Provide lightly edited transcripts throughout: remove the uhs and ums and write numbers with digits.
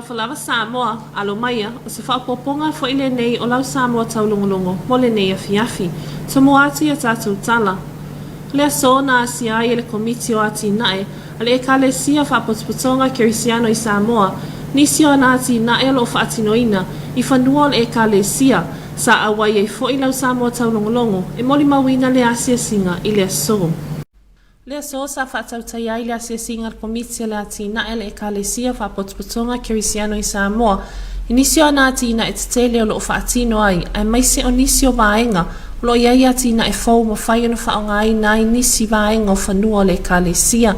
falava Samoa, alo maia, o se whapoponga fo ile nei o lau Samoa Taulogologo, mo le nei afiafi, tomo atu ia tātou tala. Lea so na asia ai le komiti o ati nae, ale e kale sia whapotspotonga kerisiano I Samoa, nisi o na ati nae lo whaatinoina, I whanua le e kale sia, sa awai e fo I lau Samoa Taulogologo, e moli mawina le asia singa I lea so. Lea so sa whaatautai ai le asia singa komiti le ati nae le e kale sia whapotspotonga kerisiano I Samoa, nisi o na ati na e tetele o lo whaatino ai, ai maise o nisi o vaenga, lo ia ati na e fau ma whai ona whaonga ai nai nisi vaenga o whanua le kale sia.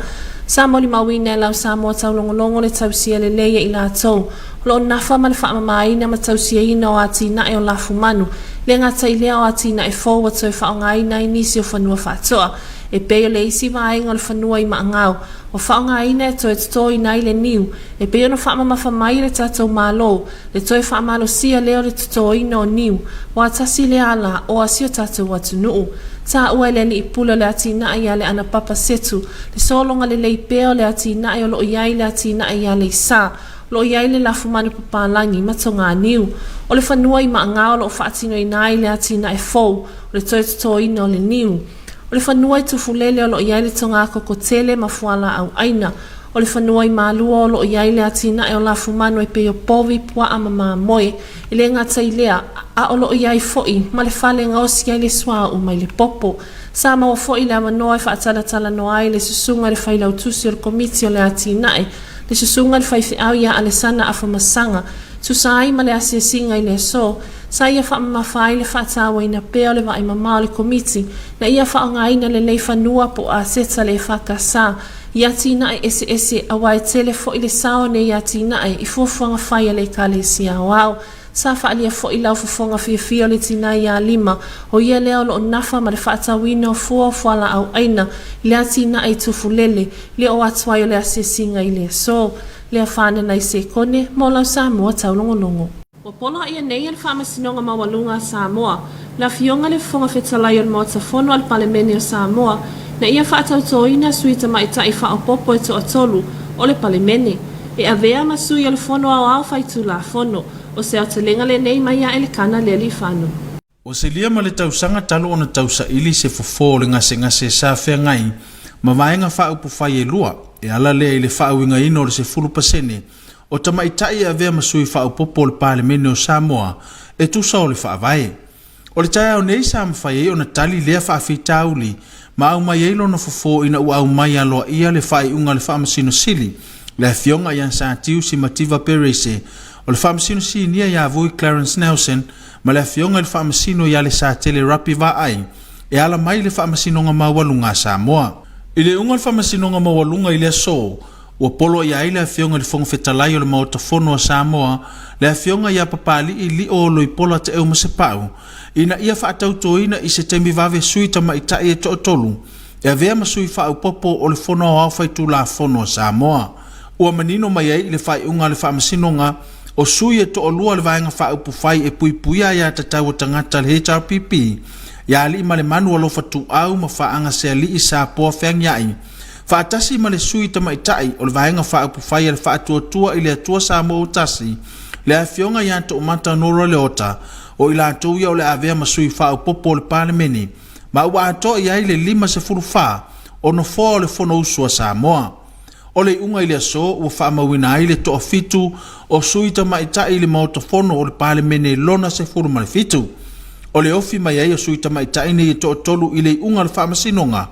Sa moli mawina e lau Samoa Taulogologo le tausia le leia I la tau, lo nafa ma le whaamamaina ma tausia ina o ati na e o lafu manu, le ngata I lea o ati na e fau wa toi whaonga ai nai nisi o whanua whatoa, e peo le isi vaenga o le whanua I maangau, o whaonga ai ne toi toi nai le niu, e peo na whaamamafa mai le tatou malo, le toi whaamalo sia leo le toi ina o niu, wa tasi le ala o asio tatou watu nuu. Ta ua le ni ipula le ati na ia le ana papa setu, le solonga le leipeo le ati na ia lo iai le ati na ia le sa, lo iai le lafu mani papalangi matonga niu, o le whanua I maangau lo whaatino I nai le ati na e fau, o le toi ina o le niu. O le whanua I tufulele o lo iai le tonga kokotele mafuala au aina, o le whanua I malua o lo iai le ati na e o lafu manu e peo povi pua ama maa moe, I le ngata I lea, a o lo iai foi, ma le whale ngaosi ai le swa o mai le popo, sa maua foi le amanoa e whaatalatala no ai le susunga le whailau tusi o le komiti o le ati nae, le susunga le whaifi au ia alesana a whamasanga, tusa ai ma le asia singa I le so, sa ia whaamamawhai le whaatawa ina peo le vai mamao le komiti, na ia whaonga ina le lei whanua po a seta le whakasa, ia tina ese awai tele fo I le sao ne ia tina I fuafuanga whaia le kale sia wau, sa whaalia fo I lau fuafuanga fia le tina ia lima, o ia leo lo nafa ma le whaatawina o fuafuala au aina, lea tina I tufulele, le o atuai o le asia singa I le so, lea whane nai se kone, mo lau Samoa Taulogologo. Wa polo ia nei al whaamasinonga mawalunga Samoa, la fionga le fonga whetalai o le maotafono al palemene o Samoa, na ia whaatautoina suita maitai whaopopo e toa tolu o le palemene, e avea masui o le fono au whaitu la fono, o se atalenga le nei maia ele kana le li whanu. O se lia ma le tausanga talo ona tausa ili se fofo le ngase sa whea ngai, ma vaenga whaupu whai e lua, e ala lea I le whauinga ino le se fulu pasene, o tamaitai avea masui whaupopo le palemene o Samoa, e tusa o le whaavae. O le taia o nei sa mwhai e ona tali lea whaafitauli, ma au mai eilo na fofo ina ua au mai aloa ia le whai unga le whaamasino sili, le fionga ian sa tiu si mativa perese, o le whaamasino si nia ia vui Clarence Nelson, ma le fionga le whaamasino ia le sa tele rapi va ai, e ala mai le whaamasino nga mawalunga Samoa. I le unga le whaamasino nga mawalunga I le so, ua polo ia ai le fionga le fonga whetalai o le maotafono a Samoa, le fionga ia papali I li o loi pola te eo masepau, ina ia whaatautoina I se temi vave sui tama I tae e to'otolu, e avea masui whaupopo o le fono o au whaitu la fono a Samoa. Ua manino mai ai le whai unga le whaamasinonga, o sui e to'olua le vaenga whaupu whai e puipuia ia tatau o tangata le HRPP, ia li ima le manu alo fatu au ma whaanga se li I sa poa wheang iai, whaatasi ma le sui tama I tae o le vaenga whaupu whai e le whaatuatua I le atua Samoa utasi, le a fionga ia to umata nora le ota, o ila atuia o le avea masui whaupopo le palemene, ma ua ato iai le 5 o no fo o le fono usua Samoa. O le unga I le aso ua whaamawina ai le toa fitu o sui tama I tae le maotafono o le palemene lona se furu ma le fitu. O le ofi mai ai o sui tama I tae ne toa tolu I le unga le whaamasinonga,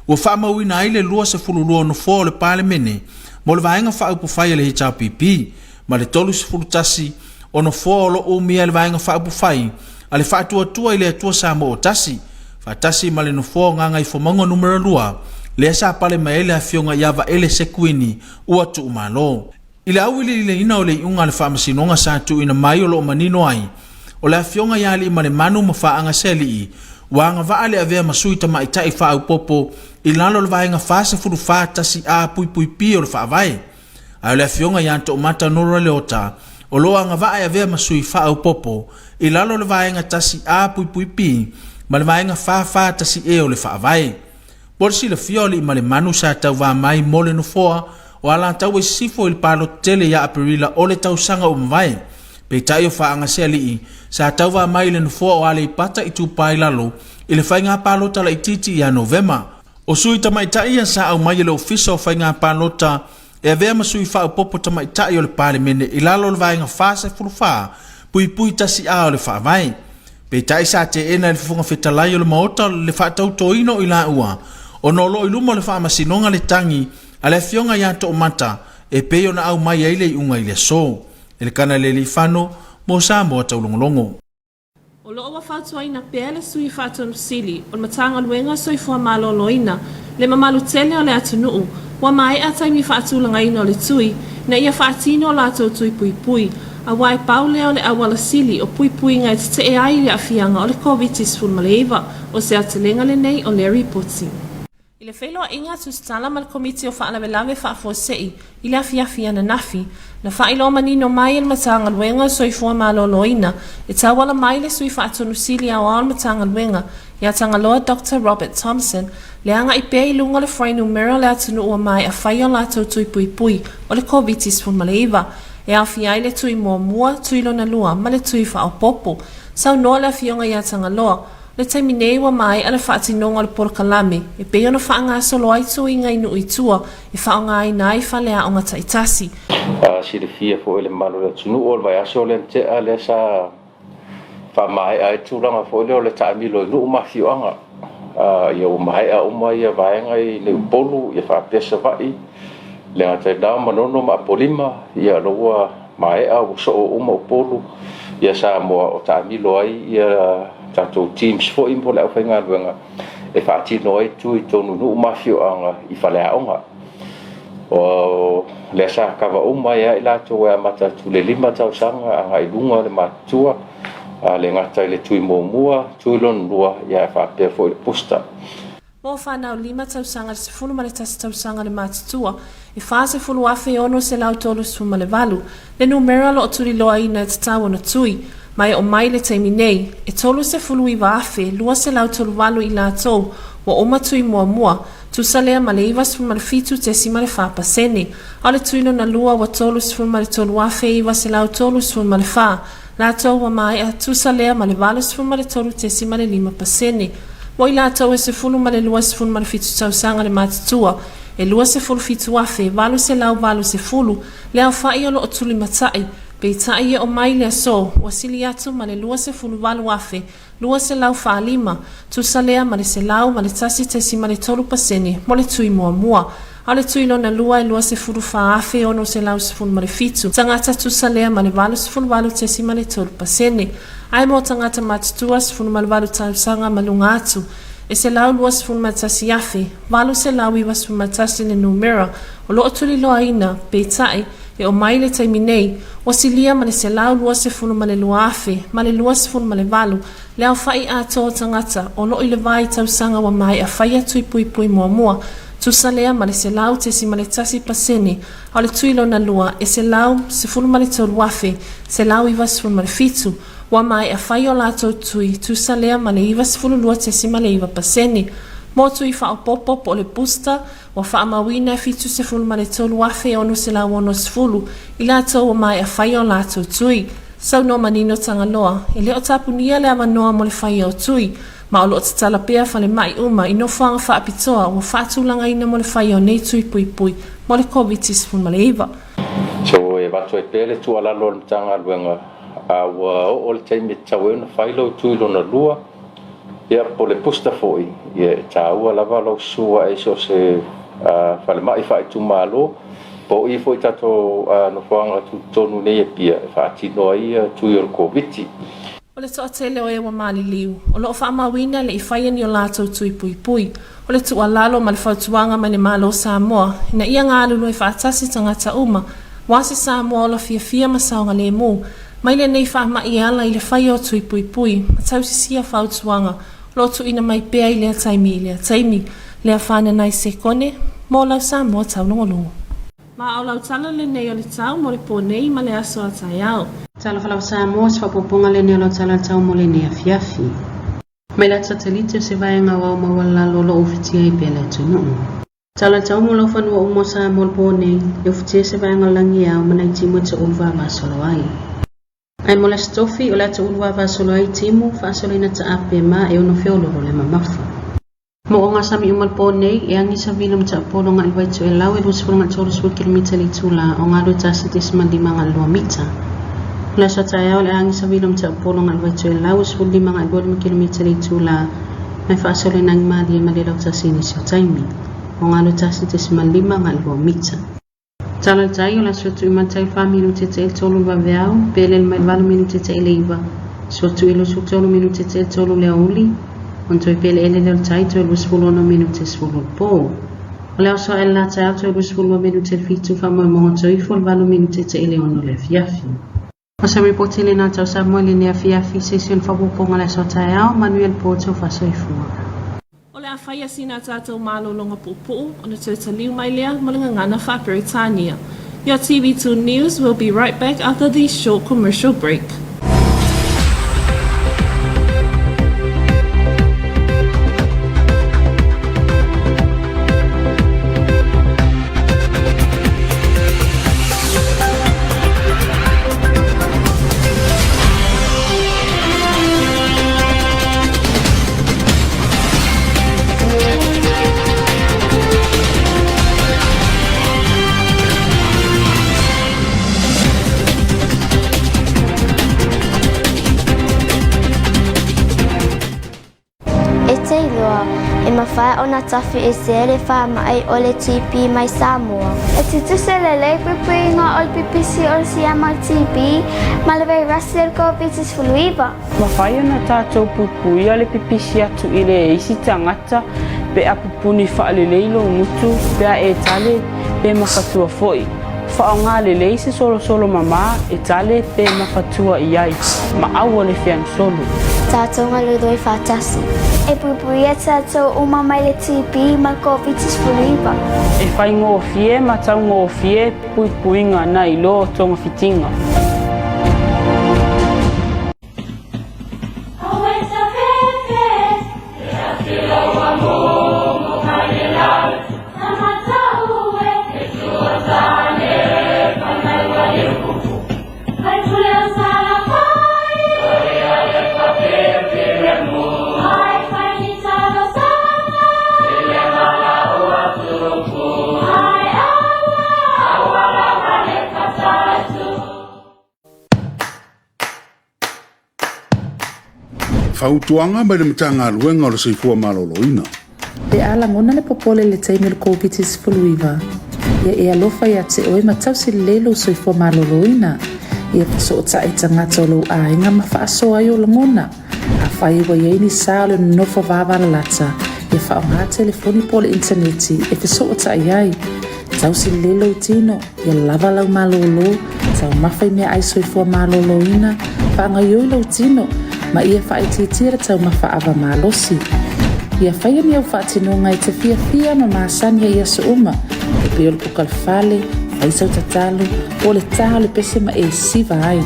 ua whaamawina ai le lua se furu lua no fo o le palemene, mo le vaenga whaupu whai le HRPP, ma le tolu se furu tasi, o no fo o lo o mia le vaenga whaupu whai, a le whaatuatua I le atua Samoa o tasi, whaatasi ma le no fo nganga I fomonga numero lua, le sa pale mai le afionga yava ele sekuini ua tu umalo. Ile au ile ina o le unga le whaamasinonga sa tu ina mai o lo manino ai, o le afionga ya le ima le manu ma whaanga seli I, wanga vaale avea masui tama I tae whaupopo, I lalo le vaenga whaase furu whaatasi a pui pi o le whaavai. Ai le afionga ya to mata nora le ota, o loa nga vae avea masui whaupopo, I lalo le vaenga tasi a pui pi, ma le vaenga whaatasi e o le whaavai. Porsi le fioli ma le manu sa tau wa mai mole no foa o ala tau e sifo il palo tele ya Aprila o le tausanga o mvai. Pe tai o whaanga se alii, sa tau wa mai le nufua o ale ipata i tupai lalo, i le whainga palota la ititi ia Novema. O sui tamaitai ia sa au mai le ofisa o whainga palota, e avea masui whao popo tamaitai o le pale mene i lalo le vainga whasa fulufaa, pui tasi a o le whaavai. Pe tai sa te ena le funga whetalai o le maota le whaatau toino i la ua, o nolo i lumo le whaamasinonga le tangi, a le fionga ia to o mata, e peo na au mai eile i unga i le so. Ele kana le li fano mo Samoa Taulogologo. O loo wa whātua ina pēle sui whātonu sili, o matanga luenga soi fua maloloina, le mamalu tele o le atunuu, wa mai a taimi whātulanga ina o le tui, na ia whātino o lātou tui pui, a wai paule o le awala sili o pui ngai te e ai le afianga o le COVID-19 maleiva, o se atelenga le nei o le reporting. I le whelo inga tu stala mal komiti o whaalawelawe whaafosei, i le afiafia na nafi, na whailo manino mai il matanga luenga soi fua maloloina, e tawala mai le sui whaatonu sili au al matanga luenga, ia tangaloa Dr. Robert Thompson, le anga i pēi lunga le whai numero le atunu ua mai a whai o lātou tui pui o le COVID-19 maleiva, e awhiai le tui mua, tui lona lua, ma le tui wha o popo, sau noa le awhionga ia tangaloa, le taimi nei wa mai ala whaatinonga le porokalame, e peo na whaanga solo ai tui ngai nu i tua, e whaonga ai nai whalea o ngata itasi. Si le fia fo ele malo le tunu o le vai aso le te ale sa wha mai ai tūranga fo ele o le taimilo i nu umawhioanga. Ia o mai a uma ia vaenga i le upolu, ia wha pesa vai, le ngata i dao manono ma apolima, ia roa mai a uso o uma upolu, ia sa moa o taimilo ai, ia tatou teams fo impo le au whainga luenga, e wha atino ai tui tonu nu umawhioanga i whalea onga. O le sa kawa uma ia i lato e amata tu le 5 tausanga anga i lunga le matua, le ngata i le tui mua, tui lon lua ia e whapea fo i le posta. Mo whanau 5 tausanga le sefulu ma le tasi tausanga le matatua, e whase fulu afe ono se lau tolu suma le valu, le numera lo o tuli loa ina e tatawa na tui, mai o mai le taimi nei, e tolu se fulu i waafe, lua se lau tolu valu i lato, wa oma tui mua, tu salea ma le iwa sfuma le fitu te sima le whapa sene, a le tuino na lua wa tolu sfuma le tolu wafe iwa se lau tolu sfuma le wha, lato wa mai a tu salea ma le valu sfuma le tolu te sima le 5%, mo i lato e se fulu ma le lua sfuma le fitu tausanga le matatua, e lua se fulu fitu wafe, valu se lau valu se fulu, le au whai o lo o tuli matai, pe tai o mai le so, wasili atu ma le lua se fulu valu wafe, lua se lau whaalima, tu salea ma le se lau ma le tasi te si ma le tolu pasene, mo le tui mua. A le tui lona lua e lua se fulu whaafe ono se lau se fulu ma le fitu. Tangata tu salea ma le valu se fulu valu te si ma le tolu pasene. Ai mo tangata matatua se fulu ma le valu tausanga ma lunga atu. E se lau lua se fulu ma tasi afe, valu se lau iwa se fulu ma tasi le numera, o loo tuli loa ina, pe tai, e o mai le taimi nei, o silia ma le se lau lua se fulu ma le lua afe, ma le lua se fulu ma le valu, le au whai a tō tangata, o loo i le vai tausanga wa mai a whai atu i pui mua, tu salea ma le se lau te si ma le tasi pasene, o le tuilo na lua, e se lau se fulu ma le tolu afe, se lau iwa se fulu ma le fitu, wa mai a whai o lato tui, tu salea ma le iwa se fulu lua te si ma le iwa pasene, mo tui wha o popo o le pusta, wa wha amawina e fitu se fulu ma le tolu afe ono se lau ono se fulu, i lato wa mai a whai o lato tui, sau no manino tangaloa, e leo tapunia le amanoa mo le whai o tui, ma o lo te talapea whale mai uma, i no whanga wha apitoa, wa whaatulanga ina mo le whai o nei tui pui, mo le COVID-19 ma le iwa. So e watu e pele tu ala lo le tanga luenga, a ua o le teimi tau e na whailo tui lo na lua, ia po le pusta foi, ia taua lava lo sua e so se whale mai whai tu malo, po i foi tato no whanga tu tonu nei e pia, whaatino ai tui o le COVID-19. O le toa tele o e wa mali liu, o loo wha mawina le i whaia ni o lātou tui pui, o le tua lalo ma le whautuanga ma le malo Samoa, ina ia ngā lulu e whaatasi tangata uma, wase Samoa o la fia masaonga le mu, mai le nei wha ma i ala i le whaia o tui pui, ma tau si sia whautuanga, lo tu ina mai pea i lea taimi, lea whana nai se kone, mo lau Samoa Taulogologo. Ma au lau tala le nei o le tau mo le po nei ma le aso a tai au. Tala whalau Samoa se whapoponga le nei o lau tala tau mo le nei a fiafi. Mai la tatelite se vaenga wau mawala lolo ofitia i pele tunu. Tala tau mo lau whanua umo sa molpone, e futia se vai ngalangi au manai timu te ulwa vasolo ai. Ai mo la stofi o la te ulwa vasolo ai timu, whaasolo ina ta ape ma e ono whioloro le mamafu. Mo o ngā sami umalpone, e angi sa vilum ta apolo ngā ilwaitu e lau e lusipolo ngā tolu sua kilomita li tula o ngā rua tasi te simandima ngā lua mita. La sa tae au le angi sa vilum ta apolo ngā ilwaitu e lau e lusipolo lima ngā lua kilomita li tula mai whaasolo ina ngi maadi e male lau tasi ni sio taimi. O ngā lo tasi te simalima ngā lua mita. Tala tai o la sotu i matai 5 minute te el tolu wa veau, pele mai 4 minute te ele iwa. Sotu ilo su tolu minute te el tolu lea uli, onto i pele ele leo tai to elu spulono minute spulol po. O leo so el la tai au to elu spulono minute fitu whamoi mongo to i fol 4 minute te ele ono le fiafi. O sa reporti le nā tau Samoa le nea fiafi session whapoponga le so tai au, Manuel Porto whasoifua. O le a whaia sina tātou mālolonga pupu, o na tauta liu mai lea, malinga ngana whaperitania. Your TV2 News will be right back after this short commercial break. O na tafi e sere wha mai o le tipi mai Samoa. E titu se le le pipui ngā ol pipisi o si ama tipi, ma le vei rasi el kovitis fuluiva. Ma whai ona tātou pupui o le pipisi atu i le eisi tangata, pe a pupuni wha le leilo ngutu, pe a e tale, pe mawhatua foi. Wha o ngā le leisi solo solo mama, e tale pe mawhatua i ai, ma au o le whiang solo. Tātou ngā ludoi whātasi. E pupui e tātou uma mai le tipi ma kovitis fuluiva. E whai ngō fie, ma tau ngō fie, pui puinga na i lo tonga fitinga. Fautuanga mai le matanga ruenga o le seifua maloloina. Le ala ngona le popole le taimi le kovitis fuluiva. Ia e alofa ia te oe matau si lelo seifua maloloina. Ia so ta e tangata o lo a inga mawhaaso ai o la ngona. A whai wa iaini sa le nofa vava la lata. Ia wha o ngā telefoni po le interneti e so ta iai. Tau si lelo i tino, ia lava lau malolo. Tau mawhai mea ai seifua maloloina. Wha ngai oi lau tino. Ma ia whaititira tau mawhaawa malosi. Ia whaia ni au whaatinonga i te fia ma maasania ia so uma. E peo le pukalwhale, whaisau tatalu, o le taha le pese ma e siva ai.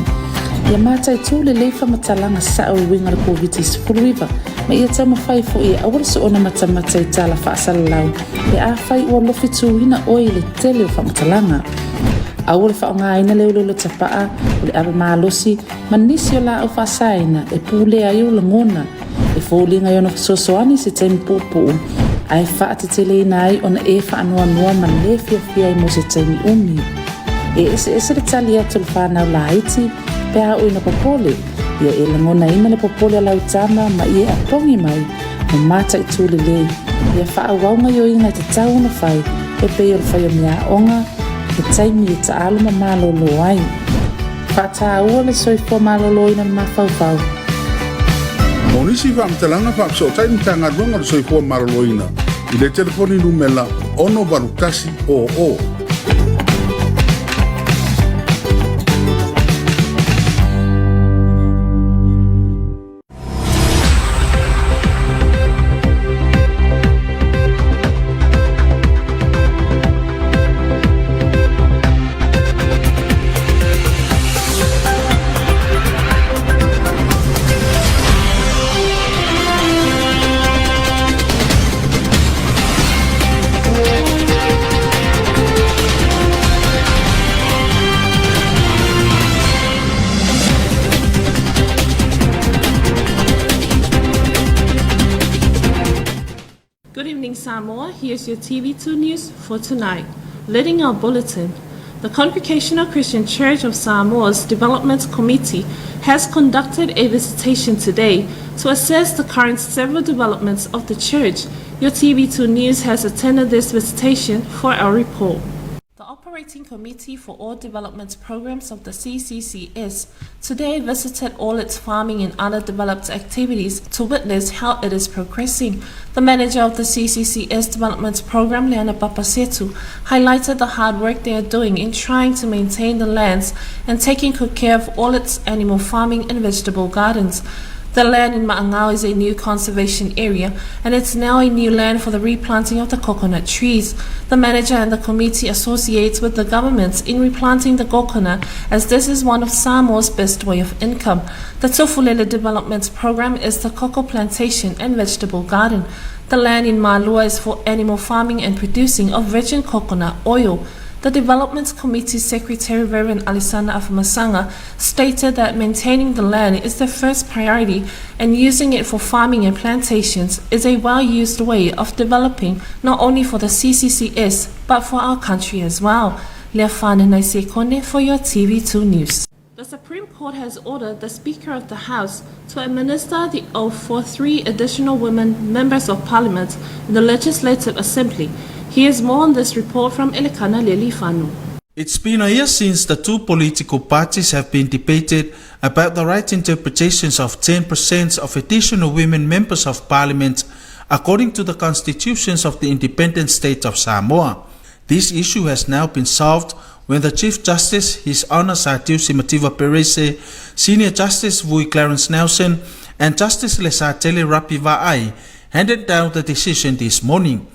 Ia mātai tū le leifa matalanga sa au winga le kovitis fuluiva. Ma ia tau mawhai fo ia awara so ona matamata i tala whaasala lau. E a whai ua lofi tūhina oi le tele o whamatalanga. Au le whaonga aina leo le tapaa, o le awa maalosi, manisi o la au whaasaina, e pūle ai o la ngona, e fōlinga i ona whasosoani se taimi pōpō. Ai whaate te leina ai, ona e whaanoa noa man le fia i mo se taimi umi. E ese le tali atu le whanau la haiti, pe a oi na popole, ia e la ngona ina le popole a lau tama, ma ia a pongi mai, ma mata i tūle lei. Ia whaawaunga i o inga te tau na whai, e peo le whai o mea onga, e taimi e ta aluma malolo ai. Whata ua le soifua malolo ina mawhauwhau. Monisi whaamtalanga whaapso taimi tanga runga le soifua maloloina. I le telefoni numela ono barutasi o. Good evening, Samoa. Here's your TV2 news for tonight. Leading our bulletin, the Congregational Christian Church of Samoa's Development Committee has conducted a visitation today to assess the current several developments of the church. Your TV2 News has attended this visitation for our report. The Operating Committee for All Development Programs of the CCCS today visited all its farming and other developed activities to witness how it is progressing. The manager of the CCCS Development Program, Leana Papasetu, highlighted the hard work they are doing in trying to maintain the lands and taking good care of all its animal farming and vegetable gardens. The land in Maangao is a new conservation area, and it's now a new land for the replanting of the coconut trees. The manager and the committee associates with the government in replanting the coconut, as this is one of Samoa's best way of income. The Tofulele Development Program is the cocoa plantation and vegetable garden. The land in Malua is for animal farming and producing of virgin coconut oil. The Development Committee Secretary Reverend Alisana Afamasanga stated that maintaining the land is the first priority, and using it for farming and plantations is a well-used way of developing not only for the CCCS but for our country as well. Leafana Naisekone for your TV2 News. The Supreme Court has ordered the Speaker of the House to administer the oath for 3 additional women members of Parliament in the Legislative Assembly. Here's more on this report from Elekana Lelifanu. It's been a year since the two political parties have been debated about the right interpretations of 10% of additional women members of Parliament according to the constitutions of the independent state of Samoa. This issue has now been solved when the Chief Justice, His Honour Satiusi Mativa Perese, Senior Justice Vui Clarence Nelson, and Justice Lesatele Rapi Va'ai handed down the decision this morning.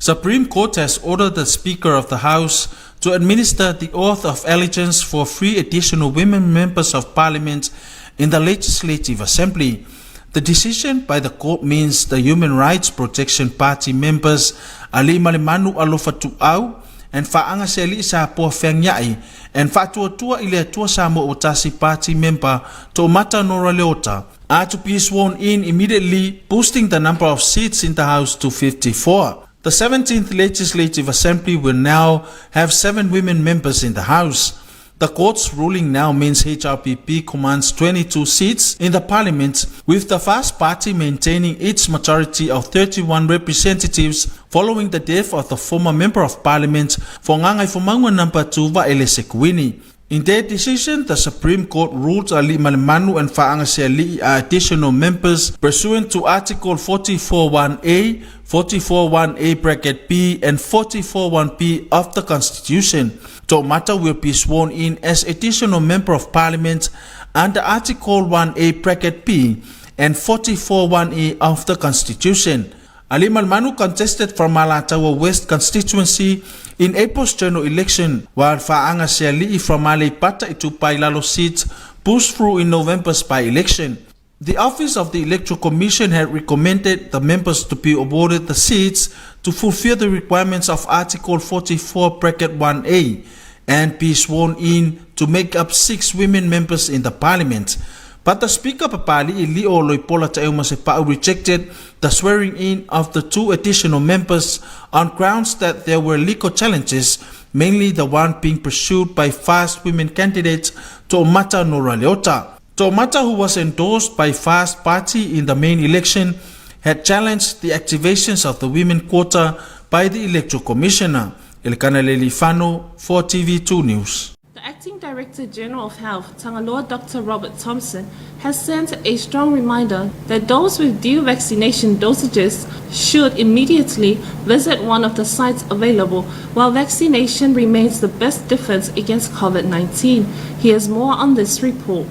Supreme Court has ordered the Speaker of the House to administer the oath of allegiance for 3 additional women members of Parliament in the Legislative Assembly. The decision by the court means the Human Rights Protection Party members Ali Malimanu Alofatu'au and Fa'anga Seli Sapoa Fengyai and Fa'atuatua Ileatua Samoa Otasi Party member Tomata Nora Leota are to be sworn in immediately, boosting the number of seats in the House to 54. The 17th Legislative Assembly will now have 7 women members in the House. The court's ruling now means HRPP commands 22 seats in the Parliament, with the Fast Party maintaining its majority of 31 representatives following the death of the former Member of Parliament for Ngangai Fumangu number 2 Va'ele Sekuini. In their decision, the Supreme Court ruled Ali Malimanu and Fa'anga Seali'i are additional members pursuant to Article 44.1a, 44.1a bracket b, and 44.1b of the Constitution. Tomata will be sworn in as additional Member of Parliament under Article 1a bracket b and 44.1a of the Constitution. Ali Malimanu contested from Malatawa West constituency in April's general election, while Fa'anga Seali'i from Malaipata Itupailalo seat pushed through in November's by-election. The Office of the Electoral Commission had recommended the members to be awarded the seats to fulfill the requirements of Article 44.1a and be sworn in to make up 6 women members in the Parliament. But the Speaker Papali Ilio Loipola Taeumasepa'u rejected the swearing in of the 2 additional members on grounds that there were legal challenges, mainly the one being pursued by Fast women candidate Tomata Nora Leota. Tomata, who was endorsed by Fast Party in the main election, had challenged the activations of the women quota by the Electoral Commissioner. Elkana Lelifano for TV2 News. The Acting Director General of Health, Tangaloa Dr. Robert Thompson, has sent a strong reminder that those with due vaccination dosages should immediately visit one of the sites available, while vaccination remains the best defense against COVID-19. Here's more on this report.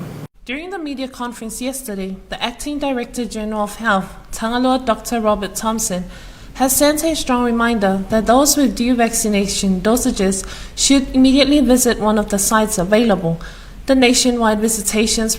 During the media conference yesterday, the Acting Director General of Health, Tangaloa Dr. Robert Thompson, has sent a strong reminder that those with due vaccination dosages should immediately visit one of the sites available. The nationwide visitations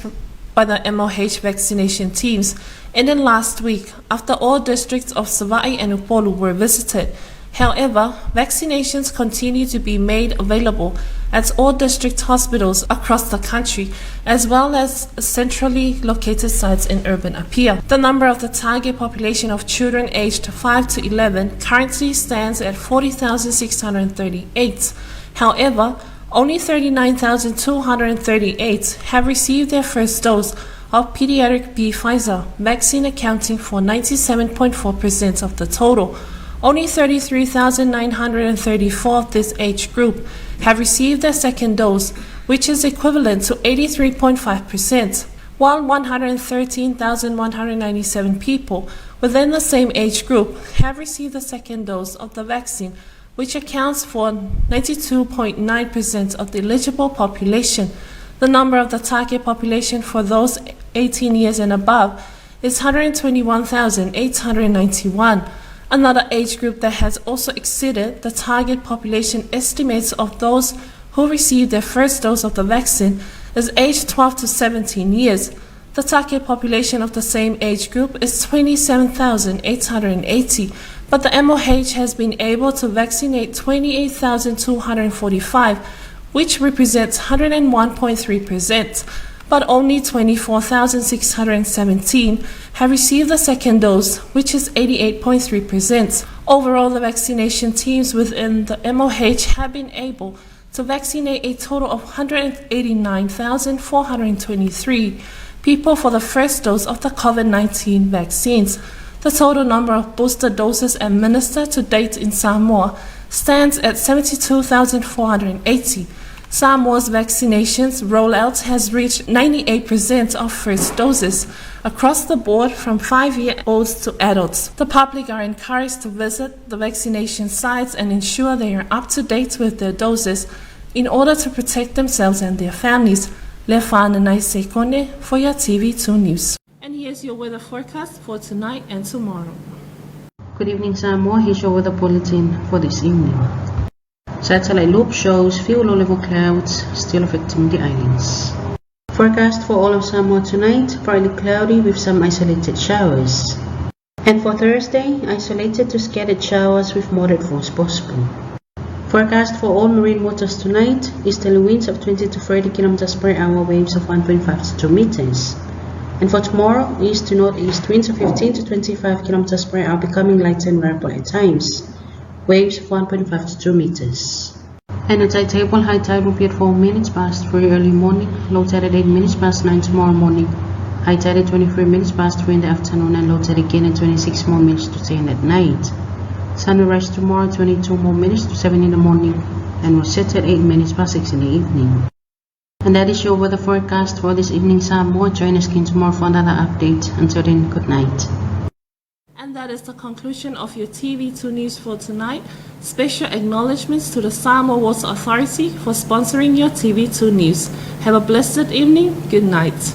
by the MOH vaccination teams ended last week after all districts of Sava'i and Upolu were visited. However, vaccinations continue to be made available at all district hospitals across the country, as well as centrally located sites in urban Apia. The number of the target population of children aged 5 to 11 currently stands at 40,638. However, only 39,238 have received their first dose of pediatric B Pfizer vaccine, accounting for 97.4% of the total. Only 33,934 of this age group have received their second dose, which is equivalent to 83.5%, while 113,197 people within the same age group have received the second dose of the vaccine, which accounts for 92.9% of the eligible population. The number of the target population for those 18 years and above is 121,891. Another age group that has also exceeded the target population estimates of those who received their first dose of the vaccine is aged 12 to 17 years. The target population of the same age group is 27,880, but the MOH has been able to vaccinate 28,245, which represents 101.3%, but only 24,617 have received the second dose, which is 88.3%. Overall, the vaccination teams within the MOH have been able to vaccinate a total of 189,423 people for the first dose of the COVID-19 vaccines. The total number of booster doses administered to date in Samoa stands at 72,480. Samoa's vaccinations rollout has reached 98% of first doses across the board from 5-year-olds to adults. The public are encouraged to visit the vaccination sites and ensure they are up to date with their doses in order to protect themselves and their families. Lefana Naisekone for your TV2 News. And here's your weather forecast for tonight and tomorrow. Good evening, Samoa. Here's your weather bulletin for this evening. Satellite loop shows few low-level clouds still affecting the islands. Forecast for all of Samoa tonight, partly cloudy with some isolated showers. And for Thursday, isolated to scattered showers with moderate force possible. Forecast for all marine waters tonight, easterly winds of 20 to 30 km per hour, waves of 1.5 to 2 meters. And for tomorrow, east to northeast winds of 15 to 25 km per hour, becoming light and variable at times. Waves of 1.5 to 2 meters. And the tide table, high tide will be at 4 minutes past 3 early morning, low tide at 8 minutes past 9 tomorrow morning, high tide at 23 minutes past 3 in the afternoon, and low tide again at 26 more minutes to 10 at night. Sun will rise tomorrow 22 more minutes to 7 in the morning, and will set at 8 minutes past 6 in the evening. And that is your weather forecast for this evening, Samoa. Join us again tomorrow for another update. Until then, good night. And that is the conclusion of your TV2 News for tonight. Special acknowledgements to the Samoa Water Authority for sponsoring your TV2 News. Have a blessed evening. Good night.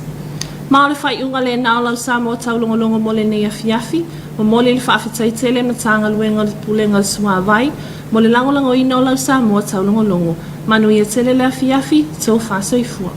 Maole fai unga le nao Samoa taulogologo mo le nei afiafi, mo mole le whaafitaitele na tanga luenga le pulenga le suavai, mo le langolango ino lau Samoa taulogologo. Manu ia tele le afiafi, tau whasoifua.